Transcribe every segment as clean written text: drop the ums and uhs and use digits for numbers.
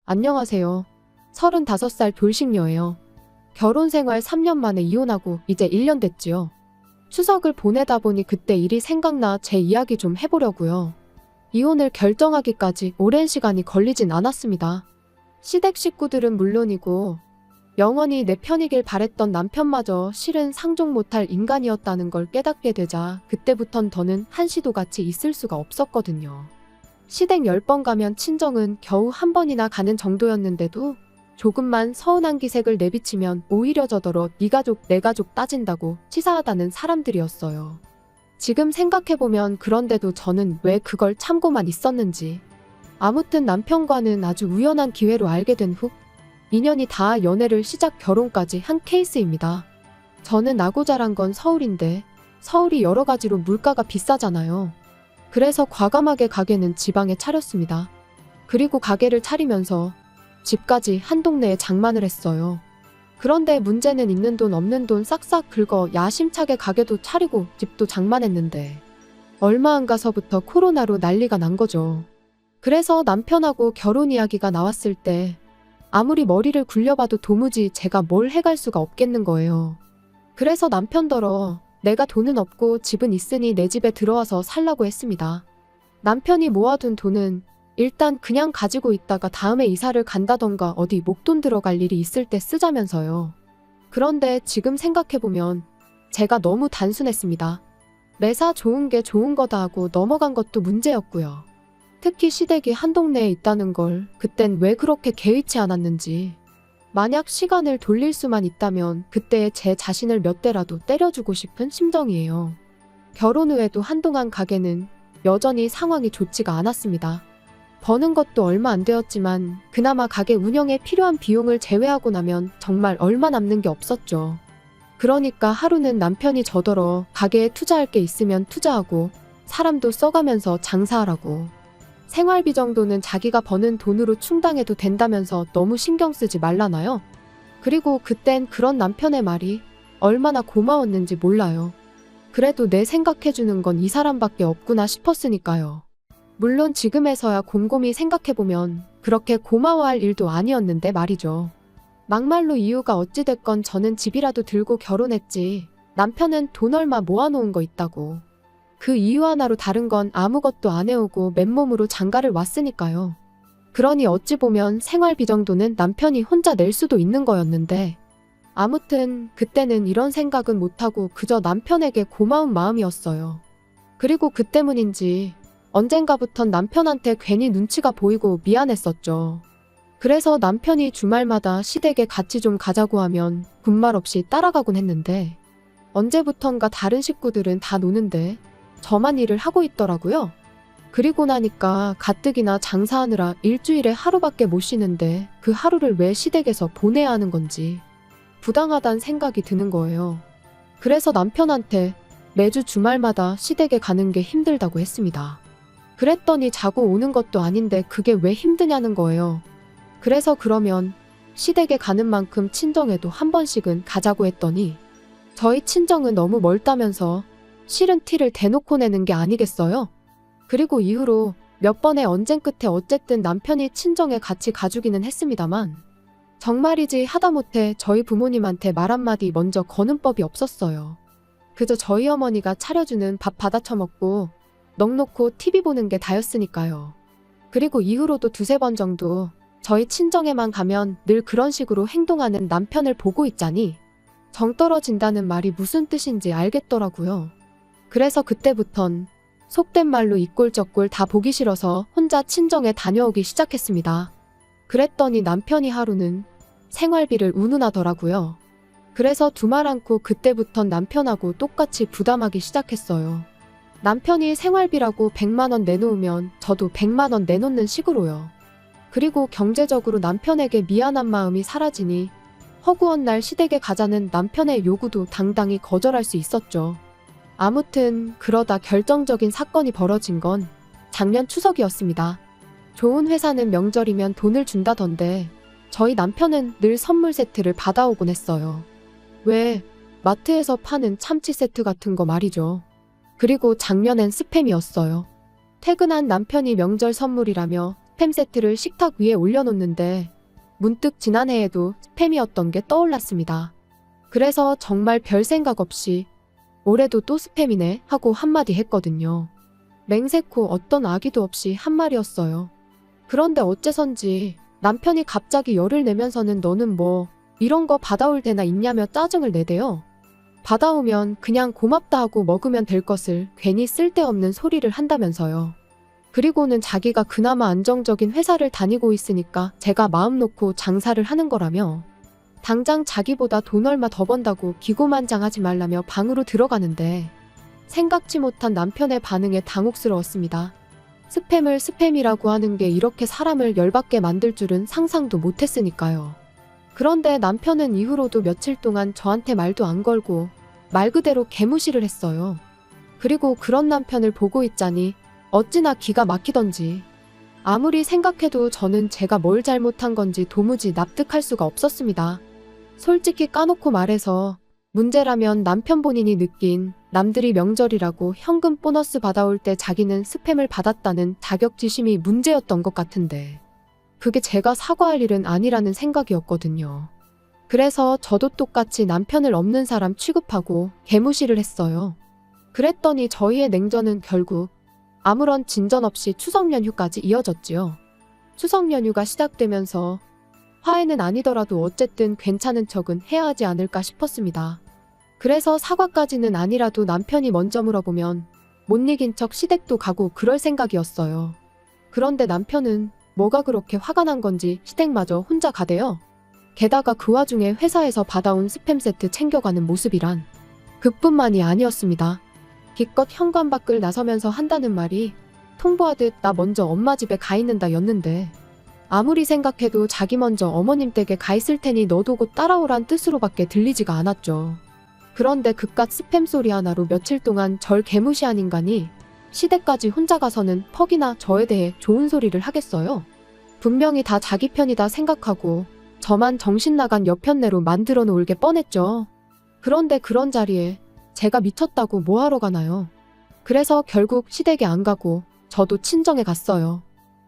안녕하세요. 35살 돌싱녀예요. 결혼 생활 3년 만에 이혼하고 이제 1년 됐지요. 추석을 보내다 보니 그때 일이 생각나 제 이야기 좀 해보려고요. 이혼을 결정하기까지 오랜 시간이 걸리진 않았습니다. 시댁 식구들은 물론이고 영원히 내 편이길 바랬던 남편마저 실은 상종 못할 인간이었다는 걸 깨닫게 되자 그때부턴 더는 한시도 같이 있을 수가 없었거든요. 시댁 10번 가면 친정은 겨우 한 번이나 가는 정도였는데도 조금만 서운한 기색을 내비치면 오히려 저더러 네 가족 내 가족 따진다고 치사하다는 사람들이었어요. 지금 생각해보면 그런데도 저는 왜 그걸 참고만 있었는지. 아무튼 남편과는 아주 우연한 기회로 알게 된 후 인연이 닿아 연애를 시작 결혼까지 한 케이스입니다. 저는 나고 자란 건 서울인데 서울이 여러 가지로 물가가 비싸잖아요. 그래서 과감하게 가게는 지방에 차렸습니다. 그리고 가게를 차리면서 집까지 한 동네에 장만을 했어요. 그런데 문제는 있는 돈 없는 돈 싹싹 긁어 야심차게 가게도 차리고 집도 장만했는데 얼마 안 가서부터 코로나로 난리가 난 거죠. 그래서 남편하고 결혼 이야기가 나왔을 때 아무리 머리를 굴려봐도 도무지 제가 뭘 해갈 수가 없겠는 거예요. 그래서 남편더러 내가 돈은 없고 집은 있으니 내 집에 들어와서 살라고 했습니다. 남편이 모아둔 돈은 일단 그냥 가지고 있다가 다음에 이사를 간다던가 어디 목돈 들어갈 일이 있을 때 쓰자면서요. 그런데 지금 생각해보면 제가 너무 단순했습니다. 매사 좋은 게 좋은 거다 하고 넘어간 것도 문제였고요. 특히 시댁이 한 동네에 있다는 걸 그땐 왜 그렇게 개의치 않았는지. 만약 시간을 돌릴 수만 있다면 그때의 제 자신을 몇 대라도 때려주고 싶은 심정이에요. 결혼 후에도 한동안 가게는 여전히 상황이 좋지가 않았습니다. 버는 것도 얼마 안 되었지만 그나마 가게 운영에 필요한 비용을 제외하고 나면 정말 얼마 남는 게 없었죠. 그러니까 하루는 남편이 저더러 가게에 투자할 게 있으면 투자하고 사람도 써가면서 장사하라고. 생활비 정도는 자기가 버는 돈으로 충당해도 된다면서 너무 신경 쓰지 말라나요? 그리고 그땐 그런 남편의 말이 얼마나 고마웠는지 몰라요. 그래도 내 생각해주는 건 이 사람밖에 없구나 싶었으니까요. 물론 지금에서야 곰곰이 생각해보면 그렇게 고마워할 일도 아니었는데 말이죠. 막말로 이유가 어찌됐건 저는 집이라도 들고 결혼했지 남편은 돈 얼마 모아놓은 거 있다고. 그 이유 하나로 다른 건 아무것도 안 해오고 맨몸으로 장가를 왔으니까요. 그러니 어찌 보면 생활비 정도는 남편이 혼자 낼 수도 있는 거였는데 아무튼 그때는 이런 생각은 못하고 그저 남편에게 고마운 마음이었어요. 그리고 그 때문인지 언젠가부턴 남편한테 괜히 눈치가 보이고 미안했었죠. 그래서 남편이 주말마다 시댁에 같이 좀 가자고 하면 군말 없이 따라가곤 했는데 언제부턴가 다른 식구들은 다 노는데 저만 일을 하고 있더라고요. 그리고 나니까 가뜩이나 장사하느라 일주일에 하루밖에 못 쉬는데 그 하루를 왜 시댁에서 보내야 하는 건지 부당하다는 생각이 드는 거예요. 그래서 남편한테 매주 주말마다 시댁에 가는 게 힘들다고 했습니다. 그랬더니 자고 오는 것도 아닌데 그게 왜 힘드냐는 거예요. 그래서 그러면 시댁에 가는 만큼 친정에도 한 번씩은 가자고 했더니 저희 친정은 너무 멀다면서 싫은 티를 대놓고 내는 게 아니겠어요? 그리고 이후로 몇 번의 언쟁 끝에 어쨌든 남편이 친정에 같이 가주기는 했습니다만 정말이지 하다못해 저희 부모님한테 말 한마디 먼저 거는 법이 없었어요. 그저 저희 어머니가 차려주는 밥 받아 처먹고 넋놓고 TV 보는 게 다였으니까요. 그리고 이후로도 두세 번 정도 저희 친정에만 가면 늘 그런 식으로 행동하는 남편을 보고 있자니 정 떨어진다는 말이 무슨 뜻인지 알겠더라고요. 그래서 그때부턴 속된 말로 이 꼴 저 꼴 다 보기 싫어서 혼자 친정에 다녀오기 시작했습니다. 그랬더니 남편이 하루는 생활비를 운운하더라고요. 그래서 두말 않고 그때부턴 남편하고 똑같이 부담하기 시작했어요. 남편이 생활비라고 100만 원 내놓으면 저도 100만 원 내놓는 식으로요. 그리고 경제적으로 남편에게 미안한 마음이 사라지니 허구한 날 시댁에 가자는 남편의 요구도 당당히 거절할 수 있었죠. 아무튼 그러다 결정적인 사건이 벌어진 건 작년 추석이었습니다. 좋은 회사는 명절이면 돈을 준다던데 저희 남편은 늘 선물 세트를 받아오곤 했어요. 왜? 마트에서 파는 참치 세트 같은 거 말이죠. 그리고 작년엔 스팸이었어요. 퇴근한 남편이 명절 선물이라며 스팸 세트를 식탁 위에 올려놓는데 문득 지난해에도 스팸이었던 게 떠올랐습니다. 그래서 정말 별 생각 없이 올해도 또 스팸이네 하고 한마디 했거든요. 맹세코 어떤 아기도 없이 한 말이었어요. 그런데 어째선지 남편이 갑자기 열을 내면서는 너는 뭐 이런 거 받아올 데나 있냐며 짜증을 내대요. 받아오면 그냥 고맙다 하고 먹으면 될 것을 괜히 쓸데없는 소리를 한다면서요. 그리고는 자기가 그나마 안정적인 회사를 다니고 있으니까 제가 마음 놓고 장사를 하는 거라며 당장 자기보다 돈 얼마 더 번다고 기고만장하지 말라며 방으로 들어가는데 생각지 못한 남편의 반응에 당혹스러웠습니다. 스팸을 스팸이라고 하는 게 이렇게 사람을 열받게 만들 줄은 상상도 못했으니까요. 그런데 남편은 이후로도 며칠 동안 저한테 말도 안 걸고 말 그대로 개무시를 했어요. 그리고 그런 남편을 보고 있자니 어찌나 기가 막히던지 아무리 생각해도 저는 제가 뭘 잘못한 건지 도무지 납득할 수가 없었습니다. 솔직히 까놓고 말해서 문제라면 남편 본인이 느낀 남들이 명절이라고 현금 보너스 받아올 때 자기는 스팸을 받았다는 자격지심이 문제였던 것 같은데 그게 제가 사과할 일은 아니라는 생각이었거든요. 그래서 저도 똑같이 남편을 없는 사람 취급하고 개무시를 했어요. 그랬더니 저희의 냉전은 결국 아무런 진전 없이 추석 연휴까지 이어졌지요. 추석 연휴가 시작되면서 화해는 아니더라도 어쨌든 괜찮은 척은 해야 하지 않을까 싶었습니다. 그래서 사과까지는 아니라도 남편이 먼저 물어보면 못 이긴 척 시댁도 가고 그럴 생각이었어요. 그런데 남편은 뭐가 그렇게 화가 난 건지 시댁마저 혼자 가대요. 게다가 그 와중에 회사에서 받아온 스팸 세트 챙겨가는 모습이란 그뿐만이 아니었습니다. 기껏 현관 밖을 나서면서 한다는 말이 통보하듯 나 먼저 엄마 집에 가 있는다 였는데 아무리 생각해도 자기 먼저 어머님 댁에 가 있을 테니 너도 곧 따라오란 뜻으로밖에 들리지가 않았죠. 그런데 그깟 스팸 소리 하나로 며칠 동안 절 개무시한 인간이 시댁까지 혼자 가서는 퍽이나 저에 대해 좋은 소리를 하겠어요? 분명히 다 자기 편이다 생각하고 저만 정신 나간 여편네로 만들어 놓을 게 뻔했죠. 그런데 그런 자리에 제가 미쳤다고 뭐하러 가나요? 그래서 결국 시댁에 안 가고 저도 친정에 갔어요.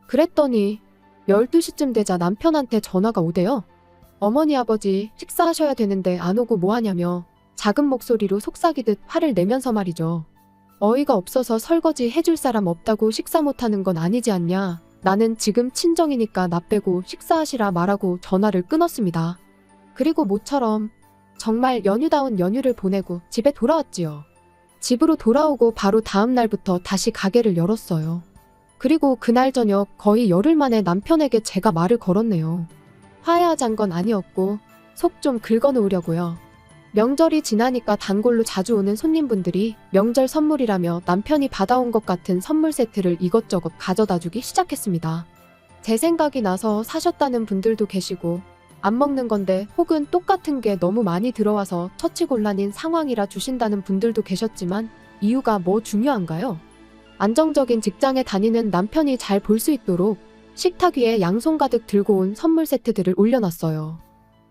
그랬더니 12시쯤 되자 남편한테 전화가 오대요. 어머니 아버지 식사하셔야 되는데 안 오고 뭐하냐며 작은 목소리로 속삭이듯 화를 내면서 말이죠. 어이가 없어서 설거지 해줄 사람 없다고 식사 못하는 건 아니지 않냐. 나는 지금 친정이니까 나 빼고 식사하시라 말하고 전화를 끊었습니다. 그리고 모처럼 정말 연휴다운 연휴를 보내고 집에 돌아왔지요. 집으로 돌아오고 바로 다음 날부터 다시 가게를 열었어요. 그리고 그날 저녁 거의 열흘 만에 남편에게 제가 말을 걸었네요. 화해하잔 건 아니었고 속 좀 긁어놓으려고요. 명절이 지나니까 단골로 자주 오는 손님분들이 명절 선물이라며 남편이 받아온 것 같은 선물 세트를 이것저것 가져다주기 시작했습니다. 제 생각이 나서 사셨다는 분들도 계시고 안 먹는 건데 혹은 똑같은 게 너무 많이 들어와서 처치곤란인 상황이라 주신다는 분들도 계셨지만 이유가 뭐 중요한가요? 안정적인 직장에 다니는 남편이 잘 볼 수 있도록 식탁 위에 양손 가득 들고 온 선물 세트들을 올려놨어요.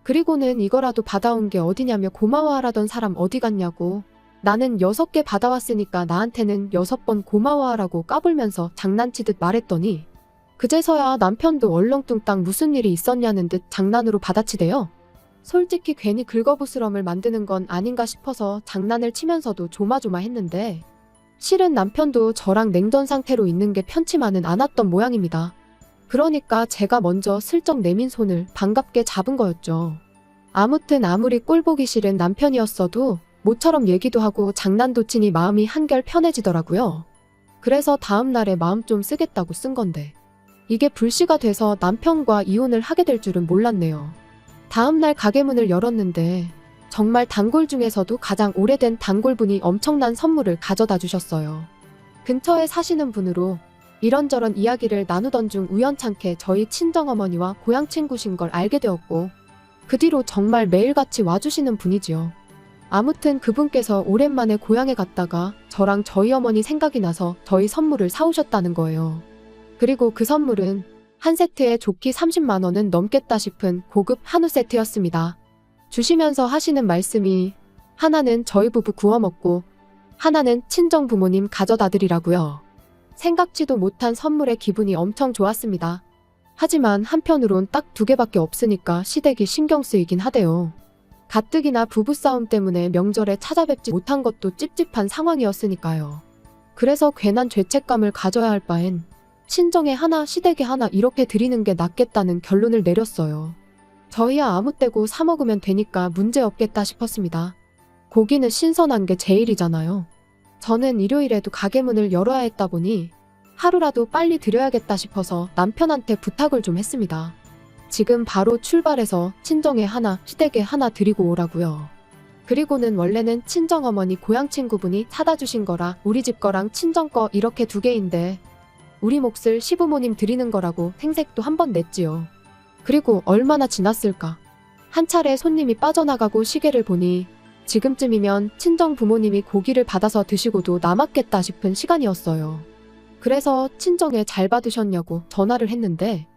그리고는 이거라도 받아온 게 어디냐며 고마워하라던 사람 어디 갔냐고 나는 6개 받아왔으니까 나한테는 6번 고마워하라고 까불면서 장난치듯 말했더니 그제서야 남편도 얼렁뚱땅 무슨 일이 있었냐는 듯 장난으로 받아치대요. 솔직히 괜히 긁어부스럼을 만드는 건 아닌가 싶어서 장난을 치면서도 조마조마했는데 실은 남편도 저랑 냉전 상태로 있는 게 편치만은 않았던 모양입니다. 그러니까 제가 먼저 슬쩍 내민 손을 반갑게 잡은 거였죠. 아무튼 아무리 꼴보기 싫은 남편이었어도 모처럼 얘기도 하고 장난도 치니 마음이 한결 편해지더라고요. 그래서 다음 날에 마음 좀 쓰겠다고 쓴 건데 이게 불씨가 돼서 남편과 이혼을 하게 될 줄은 몰랐네요. 다음 날 가게 문을 열었는데 정말 단골 중에서도 가장 오래된 단골분이 엄청난 선물을 가져다 주셨어요. 근처에 사시는 분으로 이런저런 이야기를 나누던 중 우연찮게 저희 친정어머니와 고향 친구신 걸 알게 되었고 그 뒤로 정말 매일같이 와주시는 분이지요. 아무튼 그분께서 오랜만에 고향에 갔다가 저랑 저희 어머니 생각이 나서 저희 선물을 사오셨다는 거예요. 그리고 그 선물은 한 세트에 좋기 30만 원은 넘겠다 싶은 고급 한우 세트였습니다. 주시면서 하시는 말씀이 하나는 저희 부부 구워 먹고 하나는 친정 부모님 가져다 드리라고요. 생각지도 못한 선물에 기분이 엄청 좋았습니다. 하지만 한편으론 딱 2개밖에 없으니까 시댁이 신경 쓰이긴 하대요. 가뜩이나 부부싸움 때문에 명절에 찾아뵙지 못한 것도 찝찝한 상황이었으니까요. 그래서 괜한 죄책감을 가져야 할 바엔 친정에 하나 시댁에 하나 이렇게 드리는 게 낫겠다는 결론을 내렸어요. 저희야 아무 때고 사 먹으면 되니까 문제 없겠다 싶었습니다. 고기는 신선한 게 제일이잖아요. 저는 일요일에도 가게 문을 열어야 했다 보니 하루라도 빨리 드려야겠다 싶어서 남편한테 부탁을 좀 했습니다. 지금 바로 출발해서 친정에 하나, 시댁에 하나 드리고 오라고요. 그리고는 원래는 친정어머니 고향 친구분이 사다 주신 거라 우리 집 거랑 친정 거 이렇게 2개인데 우리 몫을 시부모님 드리는 거라고 생색도 한번 냈지요. 그리고 얼마나 지났을까. 한 차례 손님이 빠져나가고 시계를 보니 지금쯤이면 친정 부모님이 고기를 받아서 드시고도 남았겠다 싶은 시간이었어요. 그래서 친정에 잘 받으셨냐고 전화를 했는데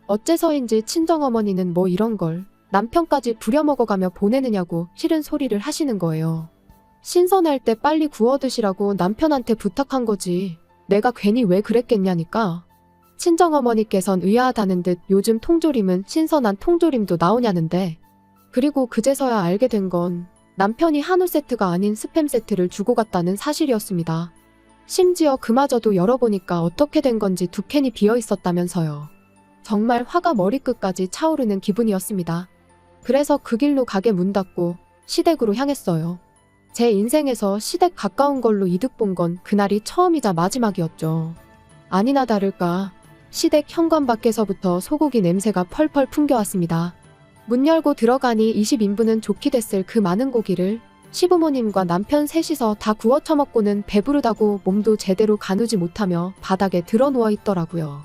어째서인지 친정어머니는 뭐 이런 걸 남편까지 부려먹어가며 보내느냐고 싫은 소리를 하시는 거예요. 신선할 때 빨리 구워 드시라고 남편한테 부탁한 거지. 내가 괜히 왜 그랬겠냐니까. 친정어머니께선 의아하다는 듯 요즘 통조림은 신선한 통조림도 나오냐는데, 그리고 그제서야 알게 된 건 남편이 한우 세트가 아닌 스팸 세트를 주고 갔다는 사실이었습니다. 심지어 그마저도 열어보니까 어떻게 된 건지 2캔이 비어 있었다면서요. 정말 화가 머리끝까지 차오르는 기분이었습니다. 그래서 그 길로 가게 문 닫고 시댁으로 향했어요. 제 인생에서 시댁 가까운 걸로 이득 본 건 그날이 처음이자 마지막이었죠. 아니나 다를까 시댁 현관 밖에서부터 소고기 냄새가 펄펄 풍겨왔습니다. 문 열고 들어가니 20인분은 좋게 됐을 그 많은 고기를 시부모님과 남편 셋이서 다 구워 처먹고는 배부르다고 몸도 제대로 가누지 못하며 바닥에 드러 누워 있더라고요.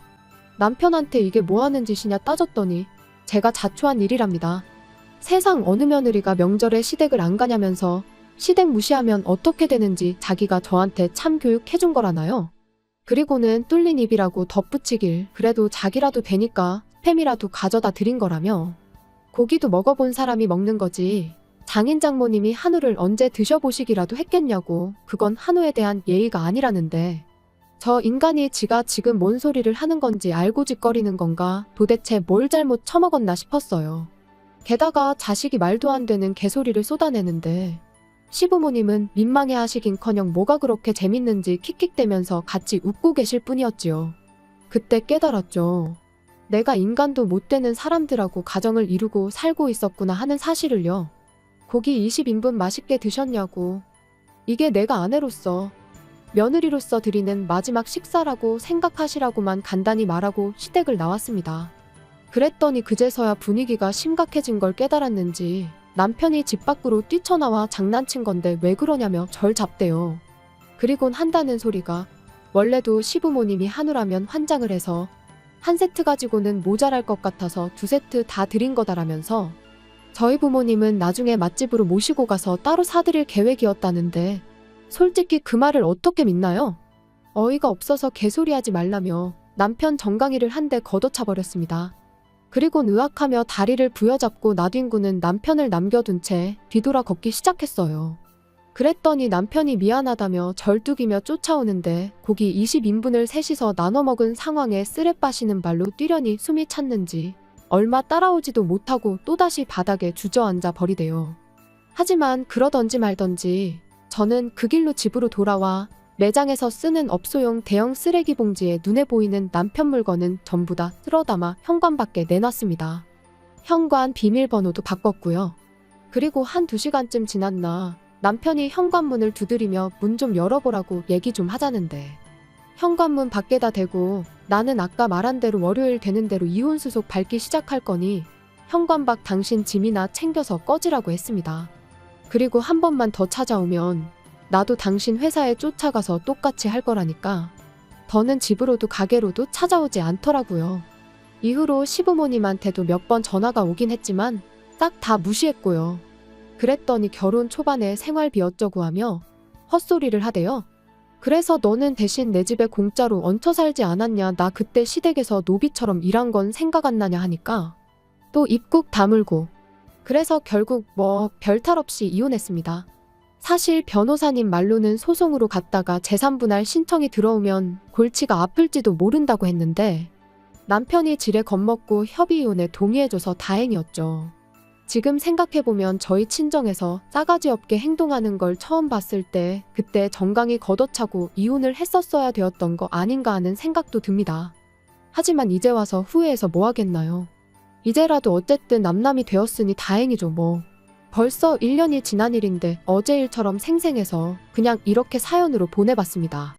남편한테 이게 뭐 하는 짓이냐 따졌더니 제가 자초한 일이랍니다. 세상 어느 며느리가 명절에 시댁을 안 가냐면서 시댁 무시하면 어떻게 되는지 자기가 저한테 참교육 해준 거라나요? 그리고는 뚫린 입이라고 덧붙이길 그래도 자기라도 되니까 스팸이라도 가져다 드린 거라며. 고기도 먹어본 사람이 먹는 거지 장인 장모님이 한우를 언제 드셔보시기라도 했겠냐고. 그건 한우에 대한 예의가 아니라는데 저 인간이 지가 지금 뭔 소리를 하는 건지 알고 짓거리는 건가. 도대체 뭘 잘못 처먹었나 싶었어요. 게다가 자식이 말도 안 되는 개소리를 쏟아내는데 시부모님은 민망해 하시긴커녕 뭐가 그렇게 재밌는지 킥킥대면서 같이 웃고 계실 뿐이었지요. 그때 깨달았죠. 내가 인간도 못 되는 사람들하고 가정을 이루고 살고 있었구나 하는 사실을요. 고기 20인분 맛있게 드셨냐고. 이게 내가 아내로서 며느리로서 드리는 마지막 식사라고 생각하시라고만 간단히 말하고 시댁을 나왔습니다. 그랬더니 그제서야 분위기가 심각해진 걸 깨달았는지 남편이 집 밖으로 뛰쳐나와 장난친 건데 왜 그러냐며 절 잡대요. 그리곤 한다는 소리가 원래도 시부모님이 한우라면 환장을 해서 한 세트 가지고는 모자랄 것 같아서 2세트 다 드린 거다라면서 저희 부모님은 나중에 맛집으로 모시고 가서 따로 사드릴 계획이었다는데 솔직히 그 말을 어떻게 믿나요? 어이가 없어서 개소리하지 말라며 남편 정강이를 한 대 걷어차버렸습니다. 그리곤 의학하며 다리를 부여잡고 나뒹구는 남편을 남겨둔 채 뒤돌아 걷기 시작했어요. 그랬더니 남편이 미안하다며 절뚝이며 쫓아오는데 고기 20인분을 셋이서 나눠 먹은 상황에 쓰레 빠시는 발로 뛰려니 숨이 찼는지 얼마 따라오지도 못하고 또다시 바닥에 주저앉아 버리대요. 하지만 그러던지 말던지 저는 그 길로 집으로 돌아와 매장에서 쓰는 업소용 대형 쓰레기 봉지에 눈에 보이는 남편 물건은 전부 다 쓸어 담아 현관 밖에 내놨습니다. 현관 비밀번호도 바꿨고요. 그리고 1-2시간쯤 지났나 남편이 현관문을 두드리며 문 좀 열어보라고 얘기 좀 하자는데 현관문 밖에다 대고 나는 아까 말한 대로 월요일 되는 대로 이혼수속 밟기 시작할 거니 현관 밖 당신 짐이나 챙겨서 꺼지라고 했습니다. 그리고 한 번만 더 찾아오면 나도 당신 회사에 쫓아가서 똑같이 할 거라니까. 더는 집으로도 가게로도 찾아오지 않더라고요. 이후로 시부모님한테도 몇 번 전화가 오긴 했지만 딱 다 무시했고요. 그랬더니 결혼 초반에 생활비 어쩌고 하며 헛소리를 하대요. 그래서 너는 대신 내 집에 공짜로 얹혀 살지 않았냐. 나 그때 시댁에서 노비처럼 일한 건 생각 안 나냐 하니까 또 입국 다물고. 그래서 결국 별탈 없이 이혼했습니다. 사실 변호사님 말로는 소송으로 갔다가 재산분할 신청이 들어오면 골치가 아플지도 모른다고 했는데 남편이 지레 겁먹고 협의 이혼에 동의해줘서 다행이었죠. 지금 생각해보면 저희 친정에서 싸가지 없게 행동하는 걸 처음 봤을 때 그때 정강이 걷어차고 이혼을 했었어야 되었던 거 아닌가 하는 생각도 듭니다. 하지만 이제 와서 후회해서 뭐 하겠나요? 이제라도 어쨌든 남남이 되었으니 다행이죠 뭐. 벌써 1년이 지난 일인데 어제 일처럼 생생해서 그냥 이렇게 사연으로 보내봤습니다.